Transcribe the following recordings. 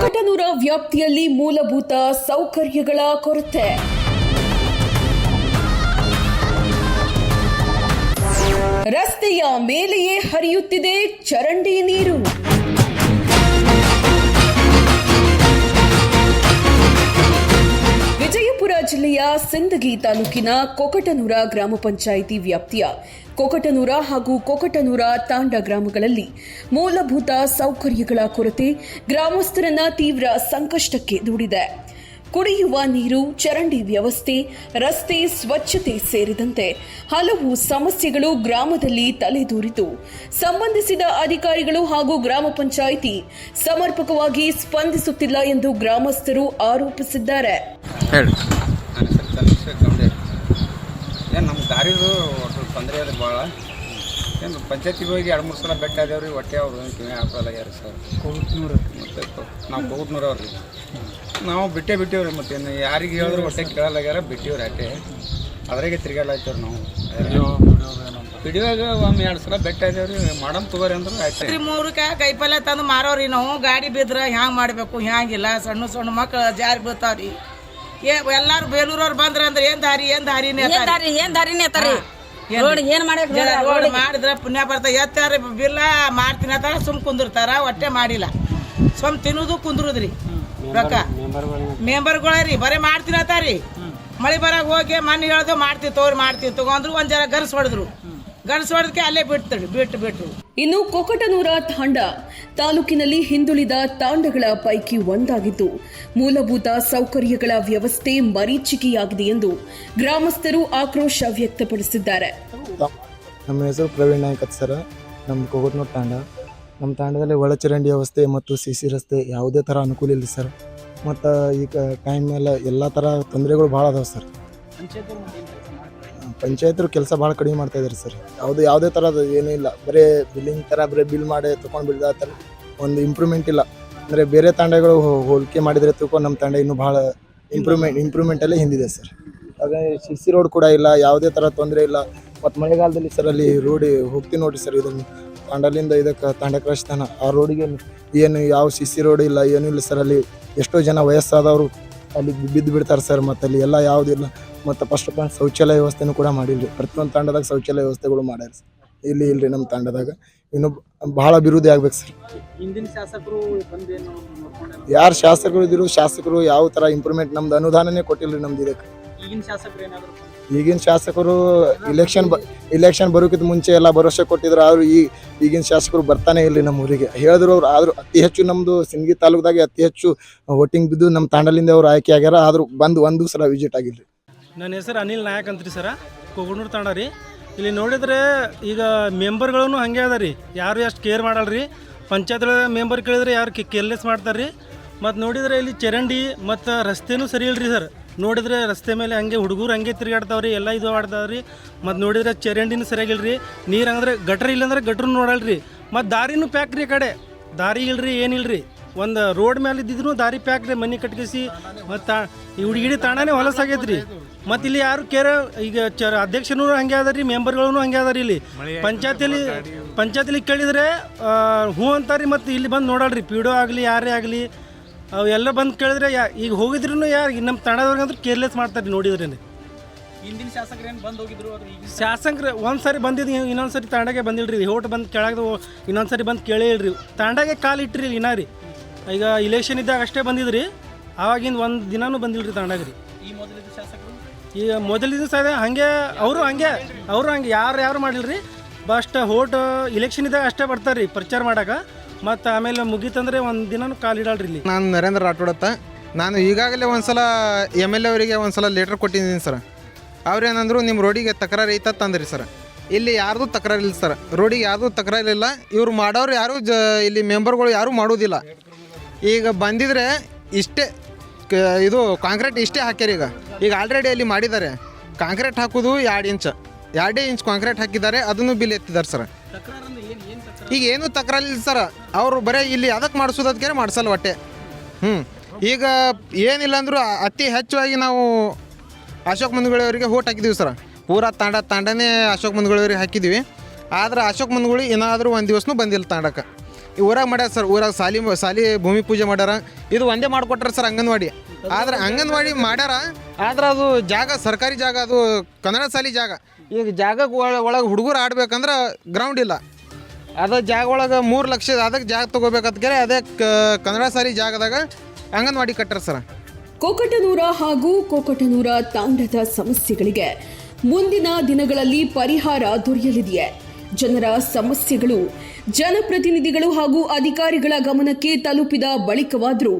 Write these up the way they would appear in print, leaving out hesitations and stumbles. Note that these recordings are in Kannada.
ಕೊಕಟನೂರ ವ್ಯಾಪ್ತಿಯಲ್ಲಿ ಮೂಲಭೂತ ಸೌಕರ್ಯಗಳ ಕೊರತೆ. ರಸ್ತೆಯ ಮೇಲೆಯೇ ಹರಿಯುತ್ತಿದೆ ಚರಂಡಿ ನೀರು. ವಿಜಯಪುರ ಜಿಲ್ಲೆಯ ಸಿಂದಗಿ ತಾಲೂಕಿನ ಕೊಕಟನೂರ ಗ್ರಾಮ ಪಂಚಾಯಿತಿ ವ್ಯಾಪ್ತಿಯ ಕೊಕಟನೂರ ಹಾಗೂ ಕೊಕಟನೂರ ತಾಂಡ ಗ್ರಾಮಗಳಲ್ಲಿ ಮೂಲಭೂತ ಸೌಕರ್ಯಗಳ ಕೊರತೆ ಗ್ರಾಮಸ್ಥರನ್ನ ತೀವ್ರ ಸಂಕಷ್ಟಕ್ಕೆ ದೂಡಿದೆ. ಕುಡಿಯುವ ನೀರು, ಚರಂಡಿ ವ್ಯವಸ್ಥೆ, ರಸ್ತೆ ಸ್ವಚ್ಛತೆ ಸೇರಿದಂತೆ ಹಲವು ಸಮಸ್ಯೆಗಳು ಗ್ರಾಮದಲ್ಲಿ ತಲೆದೂರಿದ್ದು, ಸಂಬಂಧಿಸಿದ ಅಧಿಕಾರಿಗಳು ಹಾಗೂ ಗ್ರಾಮ ಪಂಚಾಯಿತಿ ಸಮರ್ಪಕವಾಗಿ ಸ್ಪಂದಿಸುತ್ತಿಲ್ಲ ಎಂದು ಗ್ರಾಮಸ್ಥರು ಆರೋಪಿಸಿದ್ದಾರೆ. ನಮ್ಮ ದಾರಿದು ತೊಂದರೆ ಅದ ಭಾಳ. ಏನು ಪಂಚಾಯತಿಗೆ ಹೋಗಿ 2-3 ಸಲ ಬೆಟ್ಟ ಆದೇವ್ರಿ. ಹೊಟ್ಟೆ ಅವರು ಕಿವಿ ಹಾಕೋಲ್ಲಾಗ್ಯಾರ ಸರ್. ಮತ್ತು ನಾವು ಕೋಗಟ್ನೂರವ್ರಿ. ನಾವು ಬಿಟ್ಟೇವ್ರಿ. ಮತ್ತೇನು ಯಾರಿಗೆ ಹೇಳಿದ್ರು ಹೊಟ್ಟೆ ಕೇಳಲಾಗ್ಯಾರ. ಬಿಟ್ಟಿವ್ರಿ ಅಟ್ಟೆ. ಅದ್ರಾಗೆ ತಿರ್ಗಾಡ್ಲಾಗ್ತೇವ್ರಿ ನಾವು. ಪಿಡಿಯೋಗ 1-2 ಸಲ ಬೆಟ್ಟ ಆದೇವ್ರಿ. ಮಾಡಮ್ ತಗೋರಿ ಅಂದ್ರೆ ಆಯ್ತು. 3 ಕೈಪಲ್ಯ ತಂದು ಮಾರೋರಿ ನಾವು. ಗಾಡಿ ಬಿದ್ರೆ ಹ್ಯಾಂಗೆ ಮಾಡಬೇಕು, ಹ್ಯಾಂಗಿಲ್ಲ. ಸಣ್ಣ ಮಕ್ಕಳು ಜಾರಿ ಬೀಳ್ತಾವ್ರಿ. ಎಲ್ಲಾರು ಬೇಲೂರವ್ರು ಬಂದ್ರ ಅಂದ್ರೆ ಏನ್ ದಾರಿನೇ ರೋಡ್ ಮಾಡಿದ್ರ ಪುಣ್ಯ ಬರ್ತಾರ. ಎತ್ತಾರ ಬಿಲ್ಲ ಮಾಡ್ತೀನಿ ಅಂತಾರ, ಸುಮ್ ಕುಂದಿರ್ತಾರ. ಹೊಟ್ಟೆ ಮಾಡಿಲ್ಲ. ಸುಮ್ ತಿನ್ನುದು ಕುಂದ್ರುದ್ರಿ. ರೊಕ್ಕ ಮೆಂಬರ್ಗಳರಿ ಬರೀ ಮಾಡ್ತೀನಿ ಅಂತಾರಿ. ಮಳಿ ಬರಾಗ ಹೋಗಿ ಮಣ್ಣು ಹೇಳ್ದು ಮಾಡ್ತೀವಿ ತಗೊಂಡ್ರು. ಒಂದ್ ಜರ ಗರ್ಸ್ ಹೊಡೆದಕ್ಕೆ ಅಲ್ಲೇ ಬಿಟ್ಟು. ಇನ್ನು ಕೊಕಟನೂರ ತಾಂಡ ತಾಲೂಕಿನಲ್ಲಿ ಹಿಂದುಳಿದ ತಾಂಡಗಳ ಪೈಕಿ ಒಂದಾಗಿದ್ದು, ಮೂಲಭೂತ ಸೌಕರ್ಯಗಳ ವ್ಯವಸ್ಥೆ ಮರೀಚಿಕೆಯಾಗಿದೆ ಎಂದು ಗ್ರಾಮಸ್ಥರು ಆಕ್ರೋಶ ವ್ಯಕ್ತಪಡಿಸಿದ್ದಾರೆ. ನಮ್ಮ ಹೆಸರು ಪ್ರವೀಣ್ ನಾಯ್ಕ ಸರ್. ನಮ್ಮ ಕೊಕಟನೂರು ತಾಂಡ. ನಮ್ಮ ತಾಂಡದಲ್ಲಿ ಒಳಚರಂಡಿ ವ್ಯವಸ್ಥೆ ಮತ್ತು ಸಿಸಿ ರಸ್ತೆ ಯಾವುದೇ ಥರ ಅನುಕೂಲ ಇಲ್ಲ ಸರ್. ಮತ್ತು ಈಗ ಟೈಮ್ ಮೇಲೆ ಎಲ್ಲ ಥರ ತೊಂದರೆಗಳು ಭಾಳ ಅದಾವೆ ಸರ್. ಪಂಚಾಯತರು ಕೆಲಸ ಭಾಳ ಕಡಿಮೆ ಮಾಡ್ತಾ ಇದ್ದಾರೆ ಸರ್. ಯಾವುದೇ ಥರದ ಏನೂ ಇಲ್ಲ. ಬರೀ ಬಿಲ್ಲಿಂಗ್ ಥರ ಬರೀ ಬಿಲ್ ಮಾಡಿ ತೊಗೊಂಡು ಬಿಡ್ದ ಥರ ಒಂದು ಇಂಪ್ರೂವ್ಮೆಂಟ್ ಇಲ್ಲ. ಅಂದರೆ ಬೇರೆ ತಾಂಡಗಳು ಹೋಲಿಕೆ ಮಾಡಿದರೆ ತಿಳ್ಕೊಂಡು ನಮ್ಮ ತಾಂಡ ಇನ್ನೂ ಭಾಳ ಇಂಪ್ರೂವ್ಮೆಂಟಲ್ಲೇ ಹಿಂದಿದೆ ಸರ್. ಹಾಗೆ ಸಿಸಿ ರೋಡ್ ಕೂಡ ಇಲ್ಲ. ಯಾವುದೇ ಥರ ತೊಂದರೆ ಇಲ್ಲ. ಮತ್ತು ಮಳೆಗಾಲದಲ್ಲಿ ಸರ್ ಅಲ್ಲಿ ರೋಡ್ ಹೋಗ್ತೀವಿ ನೋಡಿರಿ ಸರ್. ಇದನ್ನು ತಾಂಡಲಿಂದ ಇದಕ್ಕೆ ತಾಂಡ ಕ್ರಾಸ್ತಾನ ಆ ರೋಡಿಗೆ ಏನು ಯಾವ ಸಿಸಿ ರೋಡ್ ಇಲ್ಲ, ಏನೂ ಇಲ್ಲ ಸರ್. ಅಲ್ಲಿ ಎಷ್ಟೋ ಜನ ವಯಸ್ಸಾದವರು ಅಲ್ಲಿ ಬಿದ್ದು ಬಿಡ್ತಾರೆ ಸರ್. ಮತ್ತು ಅಲ್ಲಿ ಎಲ್ಲ ಯಾವುದಿಲ್ಲ. ಮತ್ತು ಫಸ್ಟ್ ಆಫ್ ಆಲ್ ಶೌಚಾಲಯ ವ್ಯವಸ್ಥೆನೂ ಕೂಡ ಮಾಡಿಲ್ರಿ. ಪ್ರತಿಯೊಂದು ತಾಂಡದಾಗ ಶೌಚಾಲಯ ವ್ಯವಸ್ಥೆಗಳು ಮಾಡ್ಯಾರ ಸರ್. ಇಲ್ರಿ ನಮ್ಮ ತಾಂಡದಾಗ ಇನ್ನು ಭಾಳ ಅಭಿವೃದ್ಧಿ ಆಗ್ಬೇಕು ಸರ್. ಯಾರು ಶಾಸಕರು ಇದ್ರು, ಶಾಸಕರು ಯಾವ ಥರ ಇಂಪ್ರೂವ್ಮೆಂಟ್ ನಮ್ದು ಅನುದಾನನೇ ಕೊಟ್ಟಿಲ್ರಿ ನಮ್ದು ಇದಕ್ಕೆ. ಈಗಿನ ಶಾಸಕರು ಇಲೆಕ್ಷನ್ ಬರೋಕ್ಕಿಂತ ಮುಂಚೆ ಎಲ್ಲ ಭರವಸೆ ಕೊಟ್ಟಿದ್ರು. ಆದರೂ ಈಗಿನ ಶಾಸಕರು ಬರ್ತಾನೆ ಇಲ್ರಿ ನಮ್ಮ ಊರಿಗೆ. ಹೇಳಿದ್ರು ಅವ್ರು. ಆದರೂ ಅತಿ ಹೆಚ್ಚು ನಮ್ಮದು ಸಿಂದಗಿ ತಾಲೂಕದಾಗೆ ಅತಿ ಹೆಚ್ಚು ವೋಟಿಂಗ್ ಬಿದ್ದು ನಮ್ಮ ತಾಂಡಲಿಂದ ಅವ್ರು ಆಯ್ಕೆ ಆಗ್ಯಾರ. ಆದರೂ ಬಂದು ಒಂದು ಸಲ ವಿಸಿಟ್ ಆಗಿಲ್ರಿ. ನನ್ನ ಹೆಸರು ಅನಿಲ್ ನಾಯಕ್ ಅಂತ್ರಿ ಸರ. ಕೊಗಟನೂರು ತಾಂಡ ರೀ. ಇಲ್ಲಿ ನೋಡಿದ್ರೆ ಈಗ ಮೆಂಬರ್ಗಳೂ ಹಾಗೆ ಅದ ರೀ. ಯಾರು ಎಷ್ಟು ಕೇರ್ ಮಾಡಲ್ರಿ. ಪಂಚಾಯತ್ ಮೆಂಬರ್ ಕೇಳಿದ್ರೆ ಯಾರು ಕೇರ್ಲೆಸ್ ಮಾಡ್ತಾರೆ ರೀ. ಮತ್ತು ನೋಡಿದರೆ ಇಲ್ಲಿ ಚರಂಡಿ ಮತ್ತು ರಸ್ತೆನೂ ಸರಿ ಇಲ್ರಿ ಸರ್. ನೋಡಿದರೆ ರಸ್ತೆ ಮೇಲೆ ಹಂಗೆ ಹುಡುಗರು ಹಂಗೆ ತಿರುಗಾಡ್ತಾವ್ರಿ. ಎಲ್ಲ ಇದು ಆಡ್ತಾವ್ರಿ. ಮತ್ತು ನೋಡಿದ್ರೆ ಚರಂಡಿನೂ ಸರಿಯಾಗಿಲ್ರಿ. ನೀರು ಹಂಗಂದ್ರೆ ಗಟ್ರ ಇಲ್ಲಂದ್ರೆ ಗಟ್ರೂ ನೋಡಲ್ರಿ. ಮತ್ತು ದಾರಿನೂ ಪ್ಯಾಕ್ ರೀ. ಕಡೆ ದಾರಿ ಇಲ್ರಿ, ಏನಿಲ್ರಿ. ಒಂದು ರೋಡ್ ಮೇಲೆ ಇದ್ದಿದ್ರು ದಾರಿ ಪ್ಯಾಕ್ ರೀ. ಮನೆ ಕಟ್ಗಿಸಿ ಮತ್ತು ಈ ಹುಡುಗಿಡಿ ತಾಣನೇ ಹೊಲಸಾಗೈತೆ ರೀ. ಮತ್ತು ಇಲ್ಲಿ ಯಾರು ಕೇರ್ ಈಗ ಅಧ್ಯಕ್ಷನೂ ಹಂಗೆ ಅದ ರೀ, ಮೆಂಬರ್ಗಳೂ ಹಂಗೆ ಅದ ರೀ. ಇಲ್ಲಿ ಪಂಚಾಯತಿಲಿ ಕೇಳಿದರೆ ಹ್ಞೂ ಅಂತಾರೆ. ಮತ್ತು ಇಲ್ಲಿ ಬಂದು ನೋಡಲ್ರಿ. ಪಿ ಡಿ ಒ ಆಗಲಿ ಯಾರೇ ಆಗಲಿ ಅವೆಲ್ಲ ಬಂದು ಕೇಳಿದ್ರೆ ಈಗ ಹೋಗಿದ್ರು ಯಾರು ನಮ್ಮ ತಾಂಡದವ್ರಿಗಂದ್ರೆ ಕೇರ್ಲೆಸ್ ಮಾಡ್ತಾರೆ ನೋಡಿದ್ರಿ. ಹಿಂದಿನ ಶಾಸಕರು ಏನು ಬಂದು ಹೋಗಿದ್ರು? ಶಾಸಕರು ಒಂದು ಸರಿ ಬಂದಿದ್ದು, ಇನ್ನೊಂದು ಸರಿ ತಾಂಡಾಗೆ ಬಂದಿಲ್ರಿ. ಹೋಟ್ ಬಂದು ಕೆಳಗೆ ಇನ್ನೊಂದು ಸರಿ ಬಂದು ಕೇಳಿಲ್ರಿ. ತಾಂಡಾಗೆ ಕಾಲು ಇಟ್ಟಿರಿ ಇನ್ನ ರೀ. ಈಗ ಇಲೆಕ್ಷನ್ ಇದ್ದಾಗ ಅಷ್ಟೇ ಬಂದಿದ್ರಿ. ಆವಾಗಿಂದ ಒಂದು ದಿನಾನೂ ಬಂದಿಲ್ರಿ ತಾಂಡಾಗ ರೀ. ಈಗ ಮೊದಲಿದ್ದು ಸಹ ಹಾಗೆ ಅವರು ಹಂಗೆ ಯಾರು ಮಾಡಿಲ್ರಿ. ಬಸ್ಟ್ ಇಲೆಕ್ಷನ್ ಇದ್ದಾಗ ಅಷ್ಟೇ ಬರ್ತಾರೆ ರೀ ಪ್ರಚಾರ ಮಾಡೋಕೆ. ಮತ್ತು ಆಮೇಲೆ ಮುಗೀತಂದ್ರೆ ಒಂದು ದಿನನೂ ಕಾಲಿಡಲ್ರಿ ಇಲ್ಲಿ. ನಾನು ನರೇಂದ್ರ ರಾಠೋಡ್ ಅಂತ. ನಾನು ಈಗಾಗಲೇ ಒಂದ್ಸಲ MLA ಅವರಿಗೆ ಒಂದ್ಸಲ ಲೆಟರ್ ಕೊಟ್ಟಿದ್ದೀನಿ ಸರ್. ಅವ್ರೇನಂದ್ರು ನಿಮ್ಮ ರೋಡಿಗೆ ತಕರಾರು ಐತತ್ ಅಂದ್ರಿ ಸರ್. ಇಲ್ಲಿ ಯಾರ್ದು ತಕರಾರಿಲ್ಲ ಸರ್. ರೋಡಿಗೆ ಯಾರ್ದು ತಕರಾರಿಲ್ಲ. ಇವ್ರು ಮಾಡೋರು ಯಾರು ಇಲ್ಲಿ ಮೆಂಬರ್ಗಳು ಯಾರೂ ಮಾಡೋದಿಲ್ಲ. ಈಗ ಬಂದಿದ್ರೆ ಇಷ್ಟೇ ಇದು ಕಾಂಕ್ರೀಟ್ ಇಷ್ಟೇ ಹಾಕ್ಯಾರ. ಈಗ ಆಲ್ರೆಡಿ ಅಲ್ಲಿ ಮಾಡಿದ್ದಾರೆ. ಕಾಂಕ್ರೀಟ್ ಹಾಕೋದು 2 ಇಂಚ್ ಕಾಂಕ್ರೀಟ್ ಹಾಕಿದ್ದಾರೆ. ಅದನ್ನು ಬಿಲ್ ಎತ್ತಿದ್ದಾರೆ ಸರ್. ಈಗ ಏನೂ ತಕರಾರಿಲ್ಲ ಸರ್. ಅವರು ಬರೀ ಇಲ್ಲಿ ಅದಕ್ಕೆ ಮಾಡಿಸೋದಕ್ಕೆ ಮಾಡಿಸಲ್ಲ ಹೊಟ್ಟೆ. ಈಗ ಏನಿಲ್ಲ ಅಂದರೂ ಅತಿ ಹೆಚ್ಚಾಗಿ ನಾವು ಅಶೋಕ್ ಮಂದುಗಳಿಯವರಿಗೆ ಓಟ್ ಹಾಕಿದ್ದೀವಿ ಸರ್. ಪೂರಾ ತಾಂಡನೇ ಅಶೋಕ್ ಮಂದುಗಳಿಯವರಿಗೆ ಹಾಕಿದ್ದೀವಿ. ಆದ್ರೆ ಅಶೋಕ್ ಮಂದುಗಳು ಏನಾದರೂ ಒಂದು ದಿವಸನೂ ಬಂದಿಲ್ಲ ತಾಂಡಕ್ಕೆ. ಊರಾಗ ಮಾಡ್ಯಾರ ಸರ್. ಊರಾಗ ಸಾಲಿ ಭೂಮಿ ಪೂಜೆ ಮಾಡ್ಯಾರ. ಇದು ಒಂದೇ ಮಾಡಿಕೊಟ್ರ ಸರ್ ಅಂಗನವಾಡಿ. ಆದ್ರೆ ಅಂಗನವಾಡಿ ಮಾಡ್ಯಾರ, ಆದ್ರೆ ಅದು ಜಾಗ ಸರ್ಕಾರಿ ಜಾಗ, ಅದು ಕನ್ನಡ ಶಾಲಿ ಜಾಗ. ಈಗ ಜಾಗ ಒಳಗೆ ಹುಡುಗರು ಆಡ್ಬೇಕಂದ್ರೆ ಗ್ರೌಂಡ್ ಇಲ್ಲ. ಅದು ಜಾಗ ಒಳಗೆ 3 ಲಕ್ಷ ಅದಕ್ಕೆ ಜಾಗ ತೊಗೋಬೇಕಂತ ಅದೇ ಕನ್ನಡ ಶಾಲಿ ಜಾಗದಾಗ ಅಂಗನವಾಡಿ ಕಟ್ಟಾರ ಸರ್. ಕೊಕಟನೂರ ಹಾಗೂ ಕೊಕಟನೂರ ತಾಂಡದ ಸಮಸ್ಯೆಗಳಿಗೆ ಮುಂದಿನ ದಿನಗಳಲ್ಲಿ ಪರಿಹಾರ ದೊರೆಯಲಿದೆಯೇ? ಜನರ ಸಮಸ್ಯೆಗಳು ಜನಪ್ರತಿನಿಧಿಗಳು ಹಾಗೂ ಅಧಿಕಾರಿಗಳ ಗಮನಕ್ಕೆ ತಲುಪಿದ ಬಳಿಕವಾದರೂ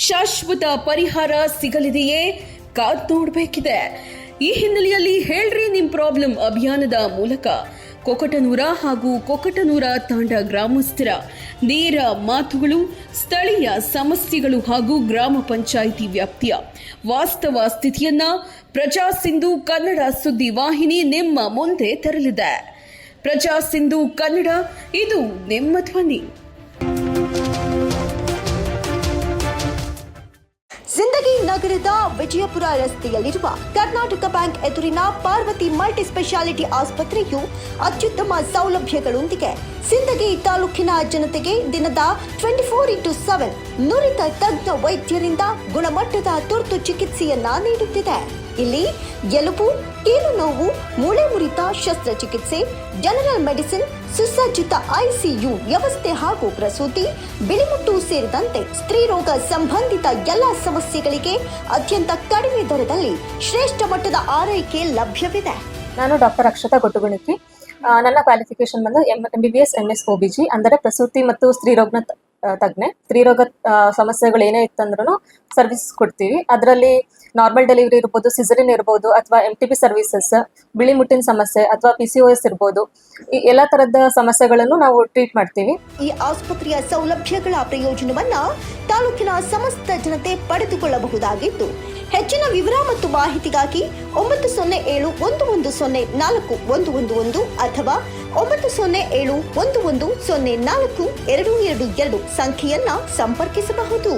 ಶಾಶ್ವತ ಪರಿಹಾರ ಸಿಗಲಿದೆಯೇ? ಕಾದ್ ನೋಡಬೇಕಿದೆ. ಈ ಹಿನ್ನೆಲೆಯಲ್ಲಿ ಹೇಳ್ರಿ ನಿಮ್ ಪ್ರಾಬ್ಲಮ್ ಅಭಿಯಾನದ ಮೂಲಕ ಕೊಕಟನೂರ ಹಾಗೂ ಕೊಕಟನೂರ ತಾಂಡ ಗ್ರಾಮಸ್ಥರ ನೇರ ಮಾತುಗಳು, ಸ್ಥಳೀಯ ಸಮಸ್ಯೆಗಳು ಹಾಗೂ ಗ್ರಾಮ ಪಂಚಾಯಿತಿ ವ್ಯಾಪ್ತಿಯ ವಾಸ್ತವ ಸ್ಥಿತಿಯನ್ನ ಪ್ರಜಾ ಸಿಂಧು ಕನ್ನಡ ಸುದ್ದಿ ವಾಹಿನಿ ನಿಮ್ಮ ಮುಂದೆ ತರಲಿದೆ. ಪ್ರಜಾ ಸಿಂಧು ಕನ್ನಡ, ಇದು ನಿಮ್ಮ ಧ್ವನಿ. ಜಿಂದಗಿ ನಗರದ ವಿಜಯಪುರ ರಸ್ತೆಯಲ್ಲಿರುವ ಕರ್ನಾಟಕ ಬ್ಯಾಂಕ್ ಎದುರಿನ ಪಾರ್ವತಿ ಮಲ್ಟಿ ಸ್ಪೆಷಾಲಿಟಿ ಆಸ್ಪತ್ರೆಯು ಅತ್ಯುತ್ತಮ ಸೌಲಭ್ಯಗಳೊಂದಿಗೆ ಸಿಂದಗಿ ತಾಲೂಕಿನ ಜನತೆಗೆ ದಿನದ 24x7 ನುರಿತ ತಜ್ಞ ವೈದ್ಯರಿಂದ ಗುಣಮಟ್ಟದ ತುರ್ತು ಚಿಕಿತ್ಸೆಯನ್ನ ನೀಡುತ್ತಿದೆ. ಇಲ್ಲಿ ಎಲುಬು, ಕೀಲು ನೋವು, ಮೂಳೆ ಮುರಿತ ಶಸ್ತ್ರಚಿಕಿತ್ಸೆ, ಜನರಲ್ ಮೆಡಿಸಿನ್, ಸುಸಜ್ಜಿತ ಐಸಿಯು ವ್ಯವಸ್ಥೆ ಹಾಗೂ ಪ್ರಸೂತಿ, ಬಿಳಿಮುಟ್ಟು ಸೇರಿದಂತೆ ಸ್ತ್ರೀ ರೋಗ ಸಂಬಂಧಿತ ಎಲ್ಲ ಸಮಸ್ಯೆಗಳಿಗೆ ಅತ್ಯಂತ ಕಡಿಮೆ ದರದಲ್ಲಿ ಶ್ರೇಷ್ಠ ಮಟ್ಟದ ಆರೈಕೆ ಲಭ್ಯವಿದೆ. ನಾನು ಡಾಕ್ಟರ್ ಅಕ್ಷತಾ ಗೊಟ್ಟುಗುಣಿಕಿ. ನನ್ನ ಕ್ವಾಲಿಫಿಕೇಶನ್ ಬಂದು MBBS MS OBG ಅಂದರೆ ಪ್ರಸೂತಿ ಮತ್ತು ಸ್ತ್ರೀರೋಗನ ತಜ್ಞೆ. ಸ್ತ್ರೀರೋಗ ಸಮಸ್ಯೆಗಳು ಏನೇ ಇತ್ತಂದ್ರೂ ಸರ್ವಿಸ್ ಕೊಡ್ತೀವಿ. ಅದರಲ್ಲಿ ನಾರ್ಮಲ್ ಡೆಲಿವರಿ ಇರ್ಬೋದು, ಸಿಸರಿನ್ ಇರ್ಬೋದು, ಅಥವಾ MTP ಸರ್ವಿಸಸ್, ಬಿಳಿ ಮುಟ್ಟಿನ ಸಮಸ್ಯೆ ಅಥವಾ PCOS ಇರ್ಬೋದು, ಈ ಎಲ್ಲ ತರದ ಸಮಸ್ಯೆಗಳನ್ನು ನಾವು ಟ್ರೀಟ್ ಮಾಡ್ತೀವಿ. ಈ ಆಸ್ಪತ್ರೆಯ ಸೌಲಭ್ಯಗಳ ಪ್ರಯೋಜನವನ್ನ ತಾಲೂಕಿನ ಸಮಸ್ತ ಜನತೆ ಪಡೆದುಕೊಳ್ಳಬಹುದಾಗಿದ್ದು, ಹೆಚ್ಚಿನ ವಿವರ ಮತ್ತು ಮಾಹಿತಿಗಾಗಿ 907-110-4111 ಅಥವಾ 907-110-4222 ಸಂಖ್ಯೆಯನ್ನ ಸಂಪರ್ಕಿಸಬಹುದು.